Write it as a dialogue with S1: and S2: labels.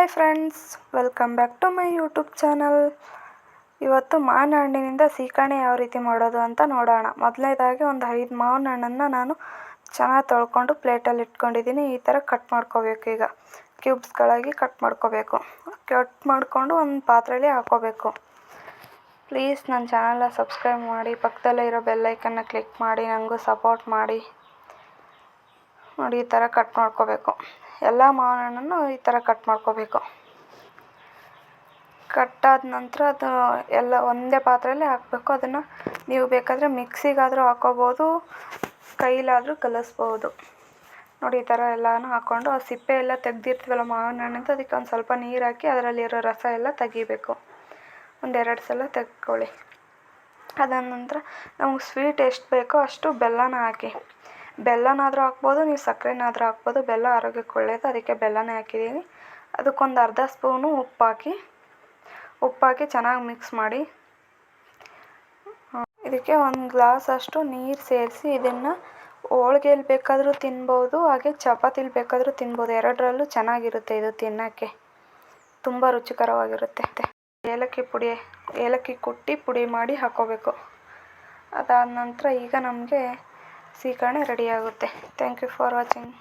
S1: Hi friends, welcome back to my YouTube channel. ಇವತ್ತು ಮಾವಿನ ಹಣ್ಣಿನಿಂದ ಸೀಕರಣೆ ಯಾವ ರೀತಿ ಮಾಡೋದು ಅಂತ ನೋಡೋಣ. ಮೊದಲನೇದಾಗಿ ಒಂದು 5 ಮಾವಿನ ಹಣ್ಣನ್ನು ನಾನು ಚೆನ್ನಾಗಿ ತೊಳ್ಕೊಂಡು ಪ್ಲೇಟಲ್ಲಿ ಇಟ್ಕೊಂಡಿದ್ದೀನಿ. ಈ ಥರ ಕಟ್ ಮಾಡ್ಕೋಬೇಕು. ಈಗ ಕ್ಯೂಬ್ಸ್ಗಳಾಗಿ ಕಟ್ ಮಾಡ್ಕೋಬೇಕು. ಕಟ್ ಮಾಡಿಕೊಂಡು ಒಂದು ಪಾತ್ರೆಯಲ್ಲಿ ಹಾಕೋಬೇಕು. ಪ್ಲೀಸ್ ನನ್ನ ಚಾನಲ್ನ ಸಬ್ಸ್ಕ್ರೈಬ್ ಮಾಡಿ, ಪಕ್ಕದಲ್ಲೇ ಇರೋ ಬೆಲ್ಲೈಕನ್ನ ಕ್ಲಿಕ್ ಮಾಡಿ, ನನಗೂ ಸಪೋರ್ಟ್ ಮಾಡಿ. ನೋಡಿ, ಈ ಥರ ಕಟ್ ಮಾಡ್ಕೋಬೇಕು. ಎಲ್ಲ ಮಾವಿನ ಹಣ್ಣನ್ನು ಈ ಥರ ಕಟ್ ಮಾಡ್ಕೋಬೇಕು. ಕಟ್ಟಾದ ನಂತರ ಅದು ಎಲ್ಲ ಒಂದೇ ಪಾತ್ರೆಯಲ್ಲಿ ಹಾಕಬೇಕು. ಅದನ್ನು ನೀವು ಬೇಕಾದರೆ ಮಿಕ್ಸಿಗಾದರೂ ಹಾಕೋಬೋದು, ಕೈಲಾದರೂ ಕಲಿಸ್ಬೋದು. ನೋಡಿ, ಈ ಥರ ಎಲ್ಲನೂ ಹಾಕ್ಕೊಂಡು ಆ ಸಿಪ್ಪೆ ಎಲ್ಲ ತೆಗ್ದಿರ್ತೀವಲ್ಲ ಮಾವಿನ ಹಣ್ಣಿಂದ, ಅದಕ್ಕೆ ಒಂದು ಸ್ವಲ್ಪ ನೀರು ಹಾಕಿ ಅದರಲ್ಲಿರೋ ರಸ ಎಲ್ಲ ತೆಗಿಬೇಕು. 1-2 ಸಲ ತೆಗ್ಕೊಳ್ಳಿ. ಅದಾದ ನಂತರ ನಮಗೆ ಸ್ವೀಟ್ ಎಷ್ಟು ಬೇಕೋ ಅಷ್ಟು ಬೆಲ್ಲನ ಹಾಕಿ. ಬೆಲ್ಲನಾದರೂ ಹಾಕ್ಬೋದು, ನೀವು ಸಕ್ಕರೆನಾದರೂ ಹಾಕ್ಬೋದು. ಬೆಲ್ಲ ಆರೋಗ್ಯಕ್ಕೆ ಒಳ್ಳೆಯದು, ಅದಕ್ಕೆ ಬೆಲ್ಲನೇ ಹಾಕಿದ್ದೀನಿ. ಅದಕ್ಕೊಂದು ಅರ್ಧ ಸ್ಪೂನು ಉಪ್ಪು ಹಾಕಿ ಚೆನ್ನಾಗಿ ಮಿಕ್ಸ್ ಮಾಡಿ. ಇದಕ್ಕೆ 1 ಗ್ಲಾಸ್ ಅಷ್ಟು ನೀರು ಸೇರಿಸಿ ಇದನ್ನು ಹೋಳ್ಗೆಯಲ್ಲಿ ಬೇಕಾದರೂ ತಿನ್ಬೋದು, ಹಾಗೆ ಚಪಾತಿಲಿ ಬೇಕಾದರೂ ತಿನ್ಬೋದು. ಎರಡರಲ್ಲೂ ಚೆನ್ನಾಗಿರುತ್ತೆ ಇದು ತಿನ್ನೋಕ್ಕೆ, ತುಂಬ ರುಚಿಕರವಾಗಿರುತ್ತೆ. ಏಲಕ್ಕಿ ಕುಟ್ಟಿ ಪುಡಿ ಮಾಡಿ ಹಾಕ್ಕೋಬೇಕು. ಅದಾದ ನಂತರ ಈಗ ನಮಗೆ ಸೀಕರಣೆ ರೆಡಿಯಾಗುತ್ತೆ. Thank you for watching.